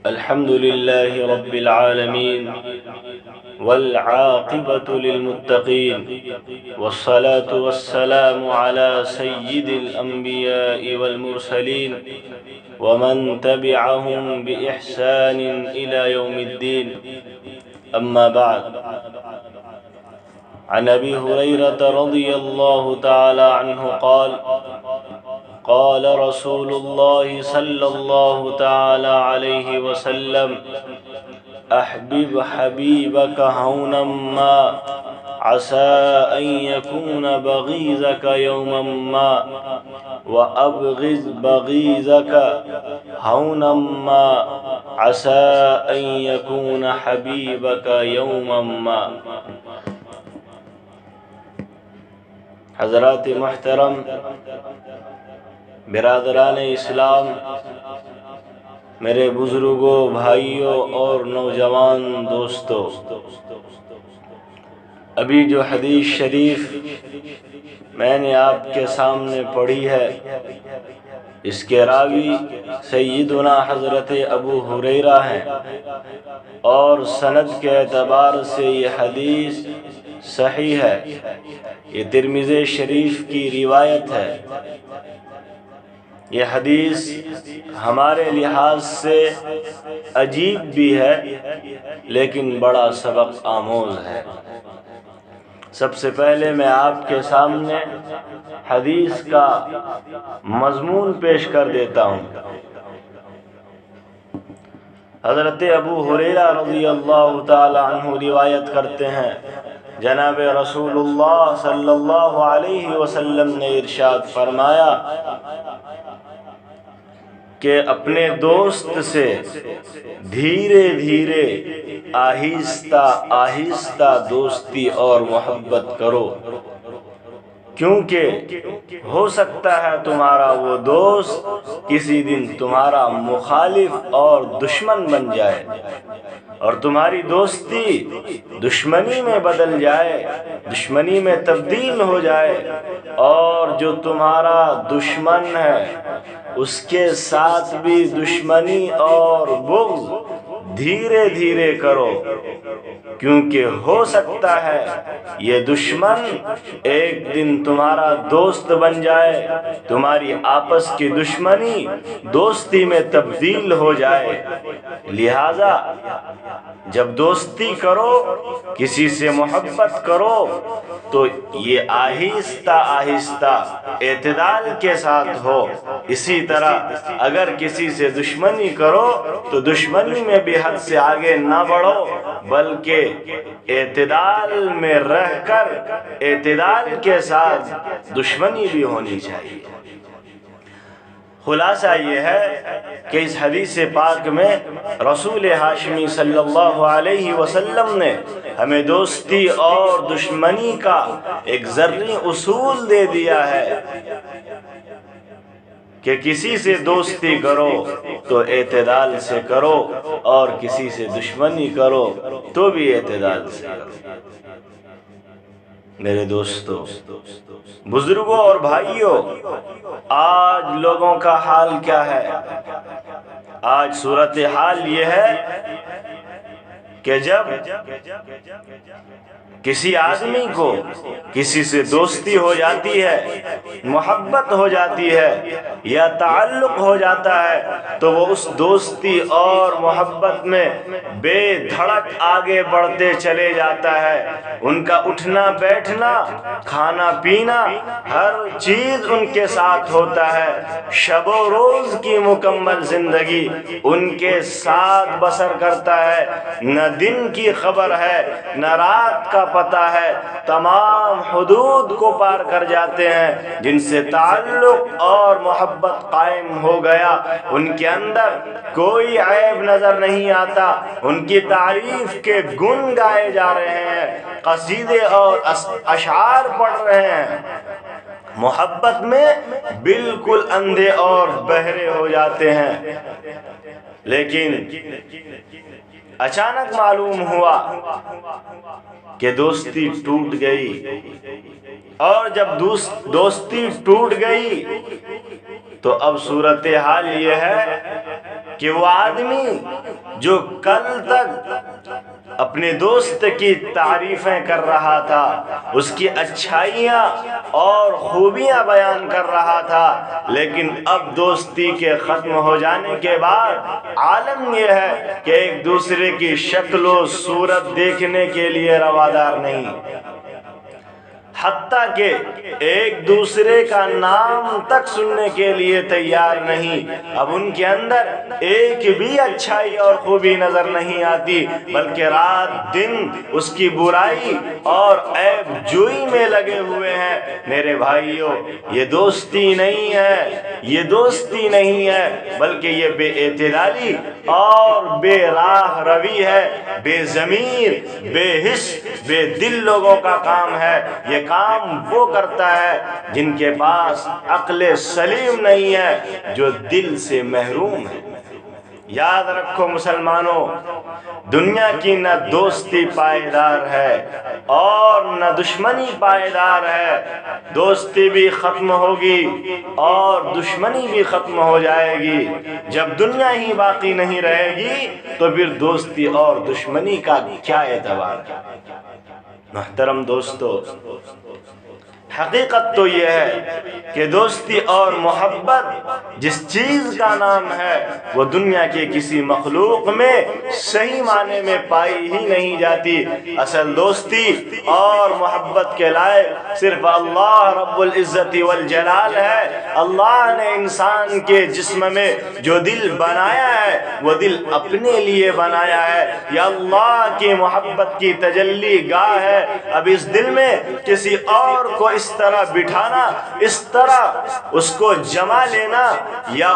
الحمد لله رب العالمين والعاقبة للمتقين والصلاة والسلام على سيد الأنبياء والمرسلين ومن تبعهم بإحسان إلى يوم الدين. أما بعد، عن أبي هريرة رضي الله تعالى عنه قال رسول الله صلى الله تعالى عليه وسلم: أحبب حبيبك هونا ما عسى أن يكون بغيضك يوما ما، وأبغض بغيضك هونا ما عسى أن يكون حبيبك يوما ما. حضرات محترم، برادران اسلام، میرے بزرگوں، بھائیوں اور نوجوان دوستوں، ابھی جو حدیث شریف میں نے آپ کے سامنے پڑھی ہے، اس کے راوی سیدنا حضرت ابو ہریرہ ہیں، اور سند کے اعتبار سے یہ حدیث صحیح ہے. یہ ترمذی شریف کی روایت ہے. یہ حدیث ہمارے لحاظ سے عجیب بھی ہے، لیکن بڑا سبق آموز ہے. سب سے پہلے میں آپ کے سامنے حدیث کا مضمون پیش کر دیتا ہوں. حضرت ابو ہریرہ رضی اللہ تعالی عنہ روایت کرتے ہیں، جناب رسول اللہ صلی اللہ علیہ وسلم نے ارشاد فرمایا کہ اپنے دوست سے دھیرے دھیرے، آہستہ آہستہ دوستی اور محبت کرو، کیونکہ ہو سکتا ہے تمہارا وہ دوست کسی دن تمہارا مخالف اور دشمن بن جائے، اور تمہاری دوستی دشمنی میں بدل جائے، دشمنی میں تبدیل ہو جائے، اور جو تمہارا دشمن ہے اس کے ساتھ بھی دشمنی اور بغض دھیرے دھیرے کرو، کیونکہ ہو سکتا ہے یہ دشمن ایک دن تمہارا دوست بن جائے، تمہاری آپس کی دشمنی دوستی میں تبدیل ہو جائے. لہذا جب دوستی کرو، کسی سے محبت کرو، تو یہ آہستہ آہستہ اعتدال کے ساتھ ہو. اسی طرح اگر کسی سے دشمنی کرو تو دشمنی میں بھی حد سے آگے نہ بڑھو، بلکہ اعتدال میں رہ کر اعتدال کے ساتھ دشمنی بھی ہونی چاہیے. خلاصہ یہ ہے کہ اس حدیث پاک میں رسول ہاشمی صلی اللہ علیہ وسلم نے ہمیں دوستی اور دشمنی کا ایک ذرّی اصول دے دیا ہے کہ کسی سے دوستی کرو تو اعتدال سے کرو، اور کسی سے دشمنی کرو تو بھی اعتدال سے کرو. میرے دوستو، بزرگوں اور بھائیوں، آج لوگوں کا حال کیا ہے؟ آج صورتحال یہ ہے کہ جب کسی آدمی کو کسی سے دوستی ہو جاتی ہے، محبت ہو جاتی ہے یا تعلق ہو جاتا ہے، تو وہ اس دوستی اور محبت میں بے دھڑک آگے بڑھتے چلے جاتا ہے. ان کا اٹھنا بیٹھنا، کھانا پینا، ہر چیز ان کے ساتھ ہوتا ہے. شب و روز کی مکمل زندگی ان کے ساتھ بسر کرتا ہے. نہ دن کی خبر ہے نہ رات کا پتہ ہے. تمام حدود کو پار کر جاتے ہیں. جن سے تعلق اور محبت قائم ہو گیا، ان کے اندر کوئی عیب نظر نہیں آتا. ان کی تعریف کے گن گائے جا رہے ہیں، قصیدے اور اشعار پڑھ رہے ہیں. محبت میں بالکل اندھے اور بہرے ہو جاتے ہیں. لیکن اچانک معلوم ہوا کہ دوستی ٹوٹ گئی، اور جب دوستی ٹوٹ گئی تو اب صورتحال یہ ہے کہ وہ آدمی جو کل تک اپنے دوست کی تعریفیں کر رہا تھا، اس کی اچھائیاں اور خوبیاں بیان کر رہا تھا، لیکن اب دوستی کے ختم ہو جانے کے بعد عالم یہ ہے کہ ایک دوسرے کی شکل و صورت دیکھنے کے لیے روادار نہیں، حتیٰ کہ ایک دوسرے کا نام تک سننے کے لیے تیار نہیں۔ اب ان کے اندر ایک بھی اچھائی اور خوبی نظر نہیں آتی، بلکہ رات دن اس کی برائی اور عیب جوئی میں لگے ہوئے ہیں۔ میرے بھائیوں، یہ دوستی نہیں ہے، یہ دوستی نہیں ہے، بلکہ یہ بے اعتدالی اور بے راہ روی ہے، بے ضمیر، بے حس، بے دل لوگوں کا کام ہے۔ یہ کام وہ کرتا ہے جن کے پاس عقل سلیم نہیں ہے، جو دل سے محروم ہے۔ یاد رکھو مسلمانوں، دنیا کی نہ دوستی پائیدار ہے اور نہ دشمنی پائیدار ہے۔ دوستی بھی ختم ہوگی اور دشمنی بھی ختم ہو جائے گی۔ جب دنیا ہی باقی نہیں رہے گی تو پھر دوستی اور دشمنی کا کیا اعتبار ہے؟ محترم دوستو، حقیقت تو یہ ہے کہ دوستی اور محبت جس چیز کا نام ہے وہ دنیا کے کسی مخلوق میں صحیح معنی میں پائی ہی نہیں جاتی۔ اصل دوستی اور محبت کے لائق صرف اللہ رب العزت والجلال ہے۔ اللہ نے انسان کے جسم میں جو دل بنایا ہے وہ دل اپنے لیے بنایا ہے، یہ اللہ کی محبت کی تجلی گاہ ہے۔ اب اس دل میں کسی اور کو اس طرح بٹھانا، اس طرح اس کو جما لینا، یا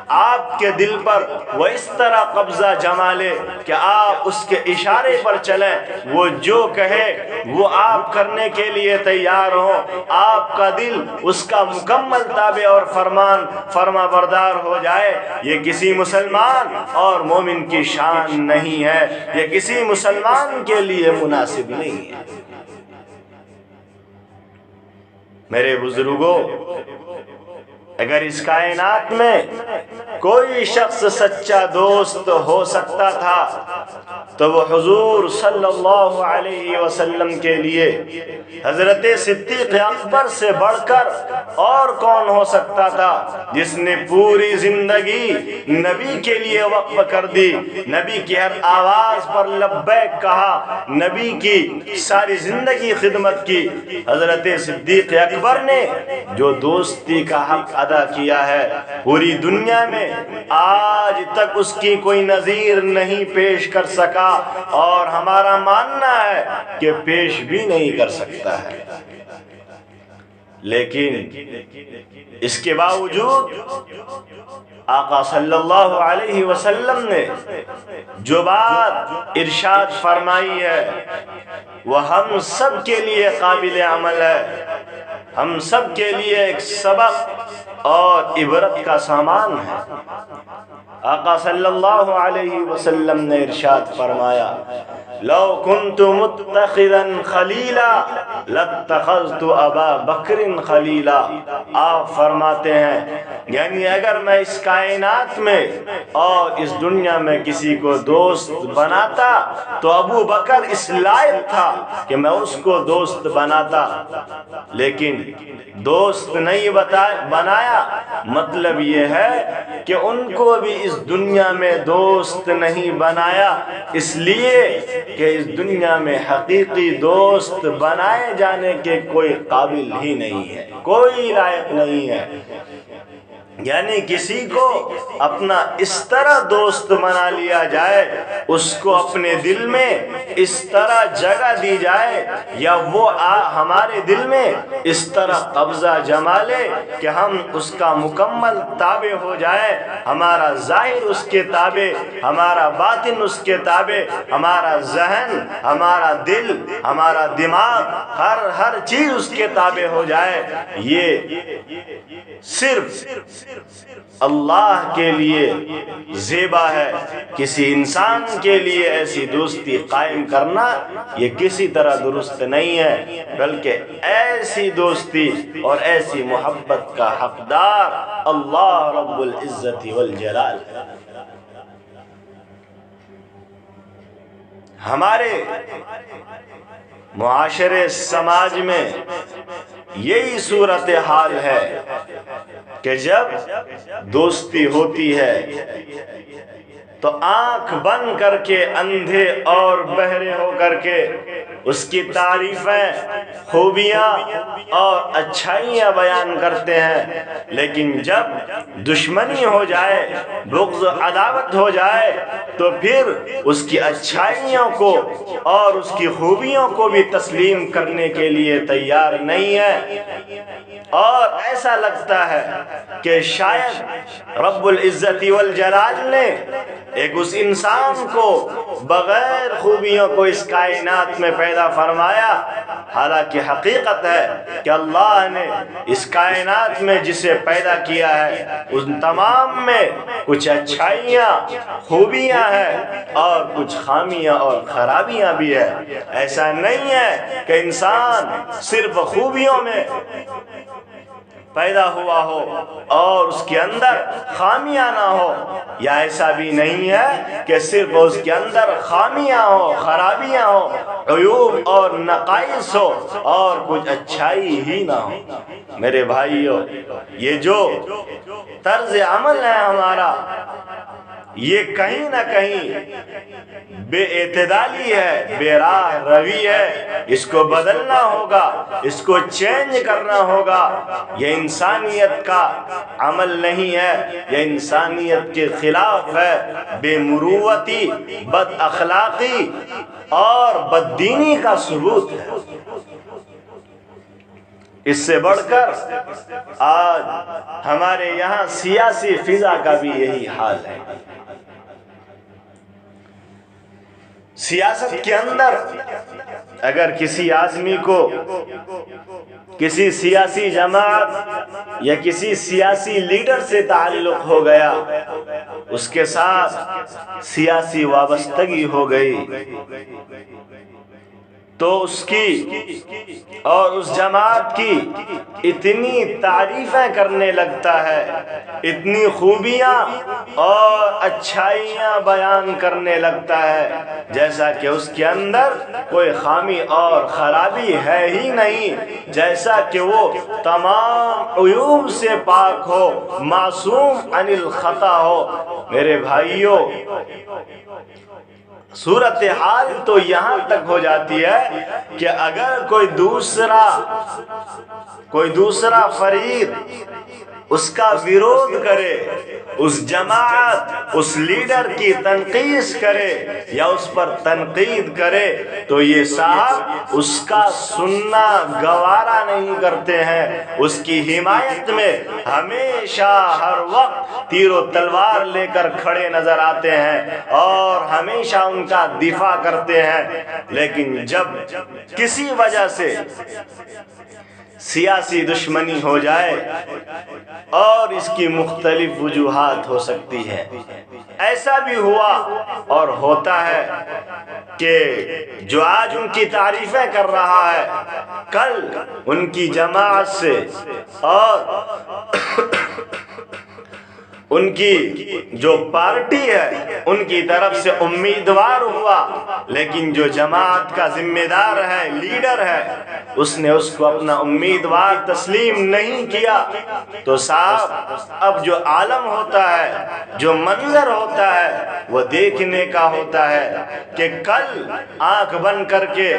آپ کے دل پر وہ اس طرح قبضہ جما لے کہ آپ اس کے اشارے پر چلیں، وہ جو کہے وہ آپ کرنے کے لیے تیار ہوں، آپ کا دل اس کا مکمل تابع اور فرما بردار ہو جائے، یہ کسی مسلمان اور مومن کی شان نہیں ہے، یہ کسی مسلمان کے لیے مناسب نہیں ہے۔ میرے بزرگوں، اگر اس کائنات میں کوئی شخص سچا دوست ہو سکتا تھا تو وہ حضور صلی اللہ علیہ وسلم کے لیے حضرت صدیق اکبر سے بڑھ کر اور کون ہو سکتا تھا، جس نے پوری زندگی نبی کے لیے وقف کر دی، نبی کی ہر آواز پر لبیک کہا، نبی کی ساری زندگی خدمت کی۔ حضرت صدیق اکبر نے جو دوستی کا حق ادا کیا ہے، پوری دنیا میں آج تک اس کی کوئی نظیر نہیں پیش کر سکا، اور ہمارا ماننا ہے کہ پیش بھی نہیں کر سکتا ہے۔ لیکن اس کے باوجود آقا صلی اللہ علیہ وسلم نے جو بات ارشاد فرمائی ہے وہ ہم سب کے لیے قابل عمل ہے، ہم سب کے لیے ایک سبق اور عبرت کا سامان ہے۔ آقا صلی اللہ علیہ وسلم نے ارشاد فرمایا، لو کنت متخذا خلیلا لاتخذت ابا بکر خلیلا۔ آپ فرماتے ہیں یعنی اگر میں اس کائنات میں اور اس دنیا میں کسی کو دوست بناتا تو ابو بکر اس لائق تھا کہ میں اس کو دوست بناتا، لیکن دوست نہیں بنایا، مطلب یہ ہے کہ ان کو بھی اس دنیا میں دوست نہیں بنایا، اس لیے کہ اس دنیا میں حقیقی دوست بنائے جانے کے کوئی قابل ہی نہیں ہے، کوئی لائق نہیں ہے۔ یعنی کسی کو اپنا اس طرح دوست بنا لیا جائے، اس کو اپنے دل میں اس طرح جگہ دی جائے، یا وہ ہمارے دل میں اس طرح قبضہ جما لے کہ ہم اس کا مکمل تابع ہو جائے، ہمارا ظاہر اس کے تابع، ہمارا باطن اس کے تابع، ہمارا ذہن، ہمارا دل، ہمارا دماغ، ہر چیز اس کے تابع ہو جائے۔ یہ صرف اللہ کے لیے زیبا ہے، کسی انسان کے لیے ایسی دوستی قائم کرنا یہ کسی طرح درست نہیں ہے، بلکہ ایسی دوستی اور ایسی محبت کا حقدار اللہ رب العزت والجلال ہے۔ ہمارے معاشرے سماج میں یہی صورتحال ہے کہ جب دوستی ہوتی ہے تو آنکھ بند کر کے اندھے اور بہرے ہو کر کے اس کی تعریفیں، خوبیاں اور اچھائیاں بیان کرتے ہیں، لیکن جب دشمنی ہو جائے، بغض عداوت ہو جائے تو پھر اس کی اچھائیوں کو اور اس کی خوبیوں کو بھی تسلیم کرنے کے لیے تیار نہیں ہے، اور ایسا لگتا ہے کہ شاید رب العزت والجلال نے ایک اس انسان کو بغیر خوبیوں کو اس کائنات میں پیدا فرمایا، حالانکہ حقیقت ہے کہ اللہ نے اس کائنات میں جسے پیدا کیا ہے ان تمام میں کچھ اچھائیاں، خوبیاں ہیں اور کچھ خامیاں اور خرابیاں بھی ہیں۔ ایسا نہیں ہے کہ انسان صرف خوبیوں میں پیدا ہوا ہو اور اس کے اندر خامیاں نہ ہو، یا ایسا بھی نہیں ہے کہ صرف اس کے اندر خامیاں ہو، خرابیاں ہو، عیوب اور نقائص ہو اور کچھ اچھائی ہی نہ ہو۔ میرے بھائیو، یہ جو طرز عمل ہے ہمارا، یہ کہیں نہ کہیں بے اعتدالی ہے، بے راہ روی ہے، اس کو بدلنا ہوگا، اس کو چینج کرنا ہوگا۔ یہ انسانیت کا عمل نہیں ہے، یہ انسانیت کے خلاف ہے، بے مروتی، بد اخلاقی اور بد دینی کا ثبوت ہے۔ اس سے بڑھ کر آج ہمارے یہاں سیاسی فضا کا بھی یہی حال ہے۔ سیاست کے اندر اگر کسی آدمی کو کسی سیاسی جماعت یا کسی سیاسی لیڈر سے تعلق ہو گیا، اس کے ساتھ سیاسی وابستگی ہو گئی، تو اس کی اور اس جماعت کی اتنی تعریفیں کرنے لگتا ہے، اتنی خوبیاں اور اچھائیاں بیان کرنے لگتا ہے جیسا کہ اس کے اندر کوئی خامی اور خرابی ہے ہی نہیں، جیسا کہ وہ تمام عیوب سے پاک ہو، معصوم عن الخطا ہو۔ میرے بھائیوں، صورتحال تو یہاں تک ہو جاتی ہے کہ اگر کوئی دوسرا فریق اس کا ویرود کرے، اس جماعت، اس لیڈر کی تنقید کرے یا اس پر تنقید کرے، تو یہ صاحب اس کا سننا گوارا نہیں کرتے ہیں، اس کی حمایت میں ہمیشہ ہر وقت تیر و تلوار لے کر کھڑے نظر آتے ہیں اور ہمیشہ ان کا دفاع کرتے ہیں۔ لیکن جب کسی وجہ سے سیاسی دشمنی ہو جائے، اور اس کی مختلف وجوہات ہو سکتی ہے، ایسا بھی ہوا اور ہوتا ہے کہ جو آج ان کی تعریفیں کر رہا ہے، کل ان کی جماعت سے اور ان کی جو پارٹی ہے ان کی طرف سے امیدوار ہوا، لیکن جو جماعت کا ذمہ دار ہے، لیڈر ہے، اس نے اس کو اپنا امیدوار تسلیم نہیں کیا، تو صاحب اب جو عالم ہوتا ہے، جو منظر ہوتا ہے، وہ دیکھنے کا ہوتا ہے کہ کل آنکھ بند کر کے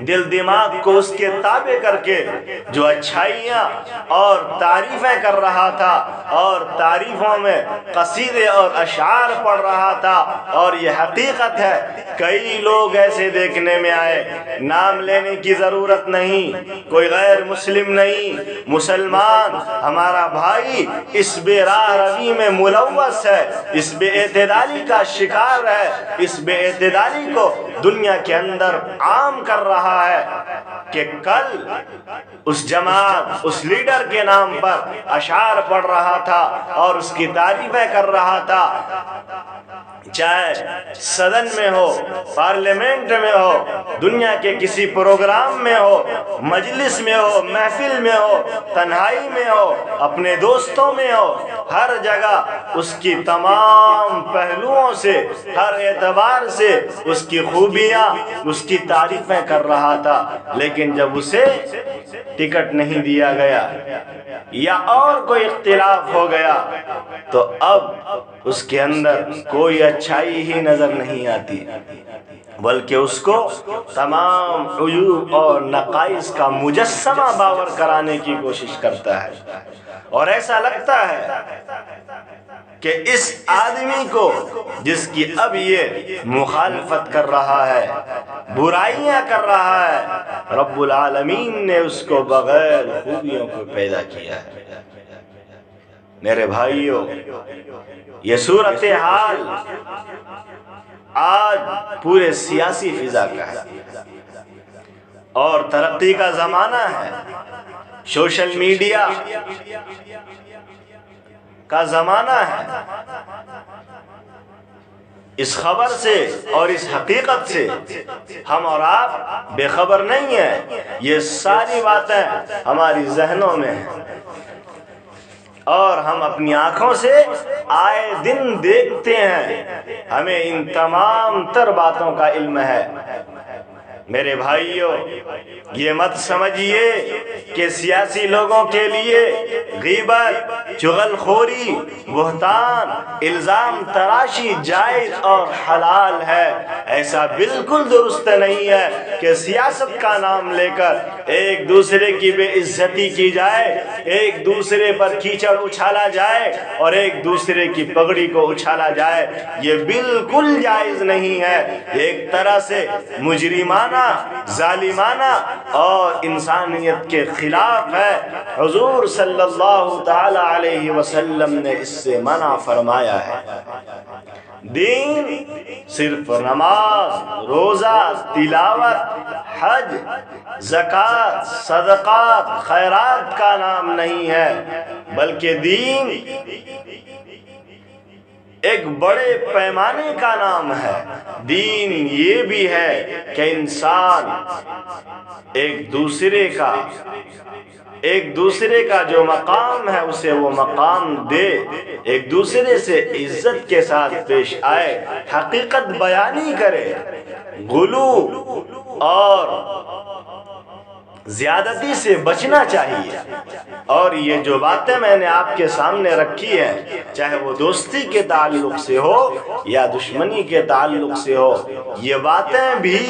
دل دماغ کو اس کے تابع کر کے جو اچھائیاں اور تعریفیں کر رہا تھا اور تعریفوں میں قصیدے اور اشعار پڑھ رہا تھا، اور یہ حقیقت ہے کئی لوگ ایسے دیکھنے میں آئے، نام لینے کی ضرورت نہیں، کوئی غیر مسلم نہیں، مسلمان ہمارا بھائی اس بے راہ روی میں ملوث ہے، اس بے اعتدالی کا شکار ہے، اس بے اعتدالی کو دنیا کے اندر عام کر رہا ہے کہ کل اس جماعت، اس لیڈر کے نام پر اشعار پڑھ رہا تھا اور اس کی تعریفیں کر رہا تھا، چاہے صدن میں ہو، پارلیمنٹ میں ہو، دنیا کے کسی پروگرام میں ہو، مجلس میں ہو، محفل میں ہو، تنہائی میں ہو، اپنے دوستوں میں ہو، ہر جگہ اس کی تمام پہلوؤں سے، ہر اعتبار سے اس کی خوبیاں، اس کی تعریفیں کر رہا تھا، لیکن جب اسے ٹکٹ نہیں دیا گیا یا اور کوئی اختلاف ہو گیا تو اب اس کے اندر کوئی اچھائی ہی نظر نہیں آتی، بلکہ اس کو تمام عیوب اور نقائص کا مجسمہ باور کرانے کی کوشش کرتا ہے، اور ایسا لگتا ہے کہ اس آدمی کو جس کی اب یہ مخالفت کر رہا ہے، برائیاں کر رہا ہے، رب العالمین نے اس کو بغیر خوبیوں کو پیدا کیا ہے۔ میرے بھائیوں، یہ صورتحال آج پورے سیاسی فضا کا ہے اور ترقی کا زمانہ ہے، سوشل میڈیا کا زمانہ ہے۔ اس خبر سے اور اس حقیقت سے ہم اور آپ بے خبر نہیں ہیں، یہ ساری باتیں ہماری ذہنوں میں ہیں اور ہم اپنی آنکھوں سے آئے دن دیکھتے ہیں، ہمیں ان تمام تر باتوں کا علم ہے۔ میرے بھائیوں، یہ مت سمجھیے کہ سیاسی لوگوں کے لیے غیبت، چغل خوری، بہتان، الزام تراشی جائز اور حلال ہے۔ ایسا بالکل درست نہیں ہے کہ سیاست کا نام لے کر ایک دوسرے کی بے عزتی کی جائے، ایک دوسرے پر کیچڑ اچھالا جائے اور ایک دوسرے کی پگڑی کو اچھالا جائے۔ یہ بالکل جائز نہیں ہے، ایک طرح سے مجرمانہ، ظالمانہ اور انسانیت کے خلاف ہے۔ حضور صلی اللہ تعالی علیہ وسلم نے اس سے منع فرمایا ہے۔ دین صرف نماز، روزہ، تلاوت، حج، زکوٰۃ، صدقات، خیرات کا نام نہیں ہے، بلکہ دین ایک بڑے پیمانے کا نام ہے۔ دین یہ بھی ہے کہ انسان ایک دوسرے کا جو مقام ہے اسے وہ مقام دے، ایک دوسرے سے عزت کے ساتھ پیش آئے، حقیقت بیانی کرے، غلو اور زیادتی سے بچنا چاہیے۔ اور یہ جو باتیں میں نے آپ کے سامنے رکھی ہیں، چاہے وہ دوستی کے تعلق سے ہو یا دشمنی کے تعلق سے ہو، یہ باتیں بھی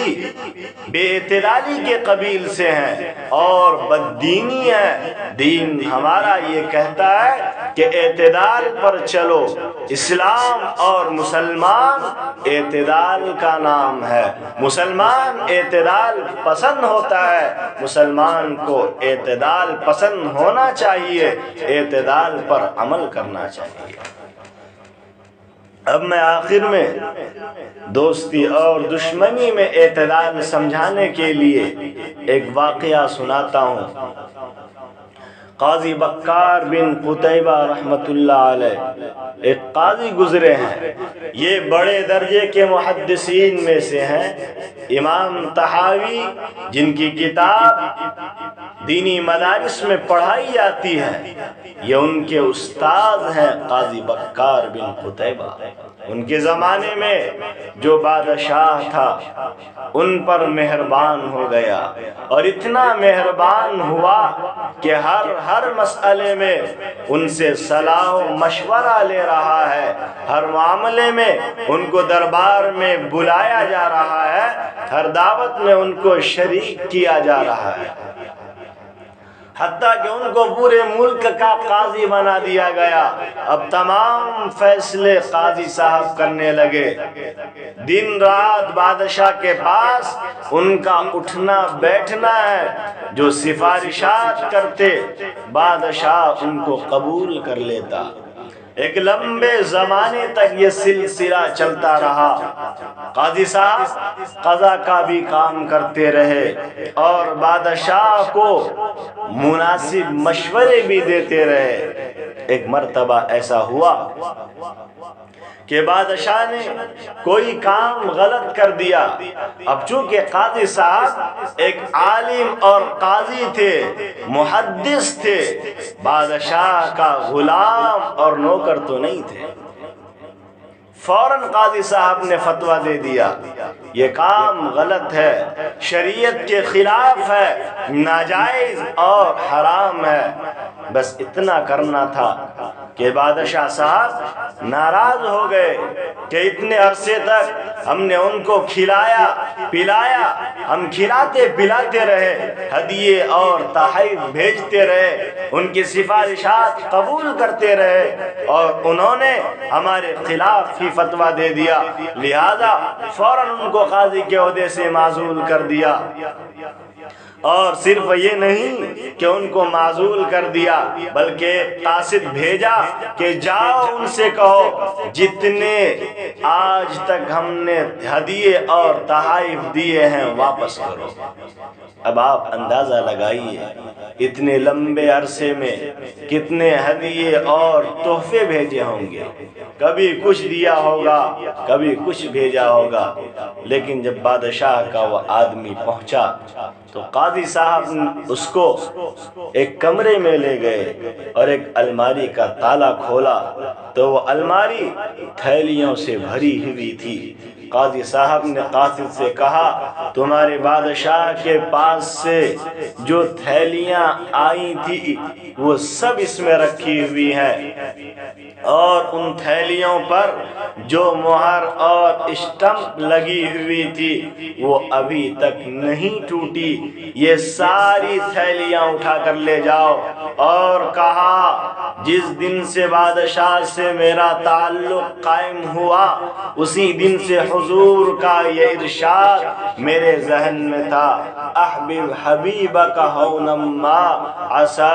بے اعتدالی کے قبیل سے ہیں اور بددینی ہے۔ دین ہمارا یہ کہتا ہے کہ اعتدال پر چلو۔ اسلام اور مسلمان اعتدال کا نام ہے۔ مسلمان اعتدال پسند ہوتا ہے، مسلمان کو اعتدال پسند ہونا چاہیے، اعتدال پر عمل کرنا چاہیے۔ اب میں آخر میں دوستی اور دشمنی میں اعتدال سمجھانے کے لیے ایک واقعہ سناتا ہوں۔ قاضی بکار بن قتیبہ رحمۃ اللہ علیہ ایک قاضی گزرے ہیں، یہ بڑے درجے کے محدثین میں سے ہیں۔ امام طحاوی جن کی کتاب دینی مدارس میں پڑھائی جاتی ہے، یہ ان کے استاد ہیں قاضی بکار بن قتیبہ۔ ان کے زمانے میں جو بادشاہ تھا ان پر مہربان ہو گیا، اور اتنا مہربان ہوا کہ ہر مسئلے میں ان سے صلاح و مشورہ لے رہا ہے، ہر معاملے میں ان کو دربار میں بلایا جا رہا ہے، ہر دعوت میں ان کو شریک کیا جا رہا ہے، حتیٰ کہ ان کو پورے ملک کا قاضی بنا دیا گیا۔ اب تمام فیصلے قاضی صاحب کرنے لگے، دن رات بادشاہ کے پاس ان کا اٹھنا بیٹھنا ہے، جو سفارشات کرتے بادشاہ ان کو قبول کر لیتا۔ ایک لمبے زمانے تک یہ سلسلہ چلتا رہا۔ قاضی صاحب قضا کا بھی کام کرتے رہے اور بادشاہ کو مناسب مشورے بھی دیتے رہے۔ ایک مرتبہ ایسا ہوا کہ بادشاہ نے کوئی کام غلط کر دیا. اب چونکہ قاضی صاحب ایک عالم اور قاضی تھے، محدث تھے، بادشاہ کا غلام اور نوکر تو نہیں تھے. فوراً قاضی صاحب نے فتویٰ دے دیا یہ کام غلط ہے، شریعت کے خلاف ہے، ناجائز اور حرام ہے. بس اتنا کرنا تھا کہ بادشاہ صاحب ناراض ہو گئے کہ اتنے عرصے تک ہم نے ان کو کھلایا پلایا، ہم کھلاتے پلاتے رہے، ہدیے اور تحائف بھیجتے رہے، ان کی سفارشات قبول کرتے رہے، اور انہوں نے ہمارے خلاف ہی فتویٰ دے دیا، لہذا فوراً ان کو قاضی کے عہدے سے معزول کر دیا. اور صرف یہ نہیں کہ ان کو معزول کر دیا، بلکہ قاصد بھیجا کہ جاؤ ان سے کہو جتنے آج تک ہم نے ہدیے اور تحائف دیے ہیں واپس کرو. اب آپ اندازہ لگائیے اتنے لمبے عرصے میں کتنے ہدیے اور تحفے بھیجے ہوں گے. کبھی کچھ دیا ہوگا، کبھی کچھ بھیجا ہوگا. لیکن جب بادشاہ کا وہ آدمی پہنچا تو قاضی صاحب اس کو ایک کمرے میں لے گئے اور ایک الماری کا تالا کھولا تو وہ الماری تھیلیوں سے بھری ہوئی تھی. قاضی صاحب نے قاصد سے کہا تمہارے بادشاہ کے پاس سے جو تھیلیاں آئی تھی وہ سب اس میں رکھی ہوئی ہیں، اور ان تھیلیوں پر جو مہر اور اسٹمپ لگی ہوئی تھی وہ ابھی تک نہیں ٹوٹی. یہ ساری تھیلیاں اٹھا کر لے جاؤ. اور کہا جس دن سے بادشاہ سے میرا تعلق قائم ہوا اسی دن سے حضور کا یہ ارشاد میرے ذہن میں تھا، احبب حبیبک ہونا ما عسى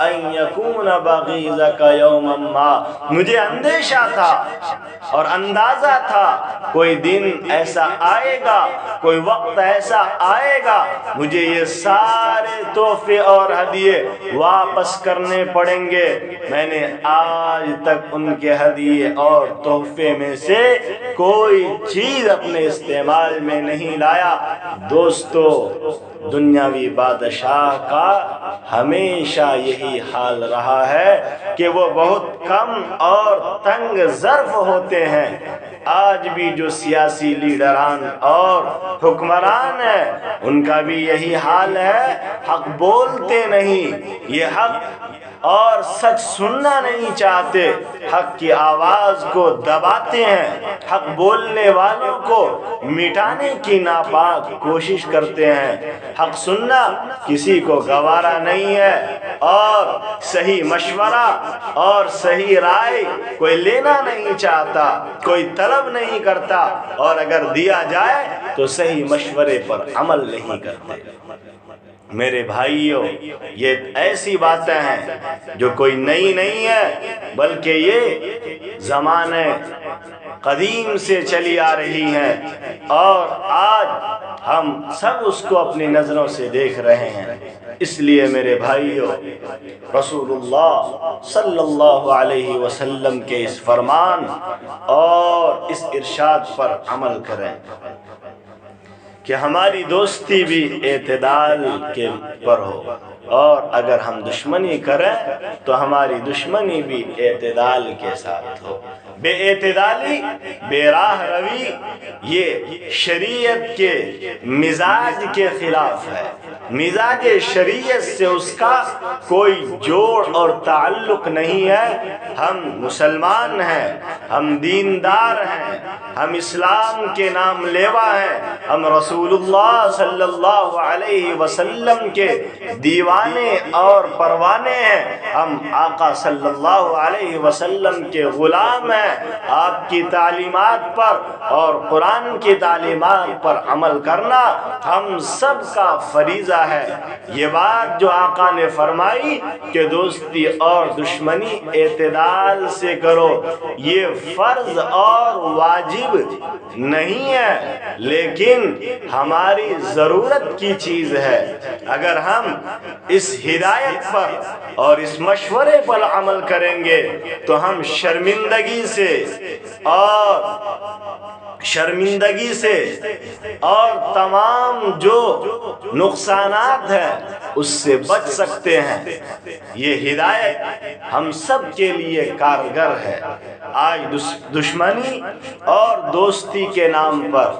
ان یکون بغیضک یوما ما. مجھے اندیشہ تھا اور اندازہ تھا کوئی دن ایسا آئے گا، کوئی وقت ایسا آئے گا مجھے یہ سارے تحفے اور ہدیے واپس کرنے پڑیں گے. میں نے آج تک ان کے ہدیے اور تحفے میں سے کوئی چیز اپنے استعمال میں نہیں لایا. دوستو، دنیاوی بادشاہ کا ہمیشہ یہی حال رہا ہے کہ وہ بہت کم اور تنگ ظرف ہوتے ہیں. آج بھی جو سیاسی لیڈران اور حکمران ہیں ان کا بھی یہی حال ہے، حق بولتے نہیں، یہ حق اور سچ سننا نہیں چاہتے، حق کی آواز کو دباتے ہیں، حق بولنے والوں کو مٹانے کی ناپاک کوشش کرتے ہیں. حق سننا کسی کو گوارا نہیں ہے، اور صحیح مشورہ اور صحیح رائے کوئی لینا نہیں چاہتا، کوئی طلب نہیں کرتا، اور اگر دیا جائے تو صحیح مشورے پر عمل نہیں کرتے. میرے بھائیوں، یہ ایسی باتیں ہیں جو کوئی نئی نہیں ہے، بلکہ یہ زمانے قدیم سے چلی آ رہی ہیں، اور آج ہم سب اس کو اپنی نظروں سے دیکھ رہے ہیں. اس لیے میرے بھائیوں، رسول اللہ صلی اللہ علیہ وسلم کے اس فرمان اور اس ارشاد پر عمل کریں کہ ہماری دوستی بھی اعتدال کے پر ہو، اور اگر ہم دشمنی کریں تو ہماری دشمنی بھی اعتدال کے ساتھ ہو. بے اعتدالی، بے راہ روی یہ شریعت کے مزاج کے خلاف ہے. مزاج شریعت سے اس کا کوئی جوڑ اور تعلق نہیں ہے. ہم مسلمان ہیں، ہم دیندار ہیں، ہم اسلام کے نام لیوا ہیں، ہم رسول اللہ صلی اللہ علیہ وسلم کے دیوانے اور پروانے ہیں، ہم آقا صلی اللہ علیہ وسلم کے غلام ہیں. آپ کی تعلیمات پر اور قرآن کی تعلیمات پر عمل کرنا ہم سب کا فریضہ فریضہ ہے۔ یہ بات جو آقا نے فرمائی کہ دوستی اور دشمنی اعتدال سے کرو، یہ فرض اور واجب نہیں ہے، لیکن ہماری ضرورت کی چیز ہے۔ اگر ہم اس ہدایت پر اور اس مشورے پر عمل کریں گے تو ہم شرمندگی سے اور تمام جو نقصانات ہیں اس سے بچ سکتے ہیں۔ یہ ہدایت ہم سب کے لیے کارگر ہے۔ آج دشمنی اور دوستی کے نام پر،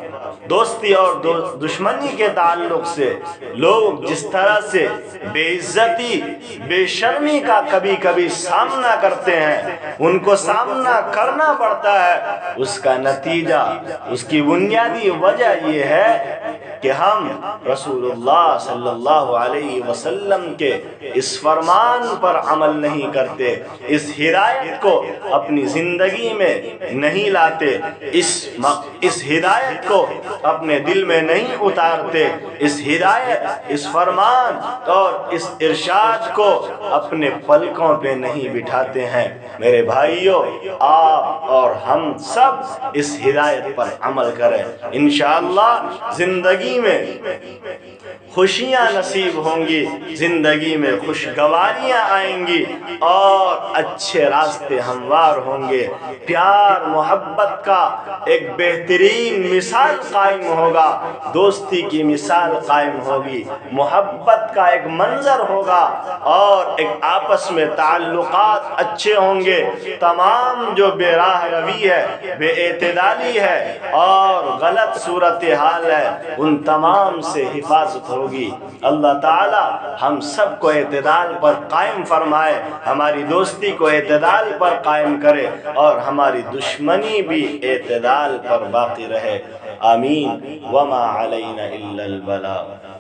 دوستی اور دشمنی کے تعلق سے لوگ جس طرح سے بے عزتی، بے شرمی کا کبھی کبھی سامنا کرتے ہیں، ان کو سامنا کرنا پڑتا ہے، اس کا نتیجہ، اس کی بنیادی وجہ یہ ہے کہ ہم رسول اللہ صلی اللہ علیہ وسلم کے اس فرمان پر عمل نہیں کرتے، اس ہدایت کو اپنی زندگی میں نہیں لاتے، اس ہدایت کو اپنے دل میں نہیں اتارتے، اس ہدایت، اس فرمان اور اس ارشاد کو اپنے پلکوں پہ نہیں بٹھاتے ہیں۔ میرے بھائیوں، آپ اور ہم سب اس ہدایت پر عمل کریں، انشاءاللہ زندگی میں خوشیاں نصیب ہوں گی، زندگی میں خوشگواریاں آئیں گی اور اچھے راستے ہموار ہوں گے، پیار محبت کا ایک بہترین مثال قائم ہوگا، دوستی کی مثال قائم ہوگی، محبت کا ایک منظر ہوگا اور ایک آپس میں تعلقات اچھے ہوں گے۔ تمام جو بے راہ روی ہے، بے اعتدالی ہے اور غلط صورتحال ہے، ان تمام سے حفاظت ہوگی۔ اللہ تعالی ہم سب کو اعتدال پر قائم فرمائے، ہماری دوستی کو اعتدال پر قائم کرے اور ہماری دشمنی بھی اعتدال پر باقی رہے۔ آمین۔ وما علینا الا البلاغ۔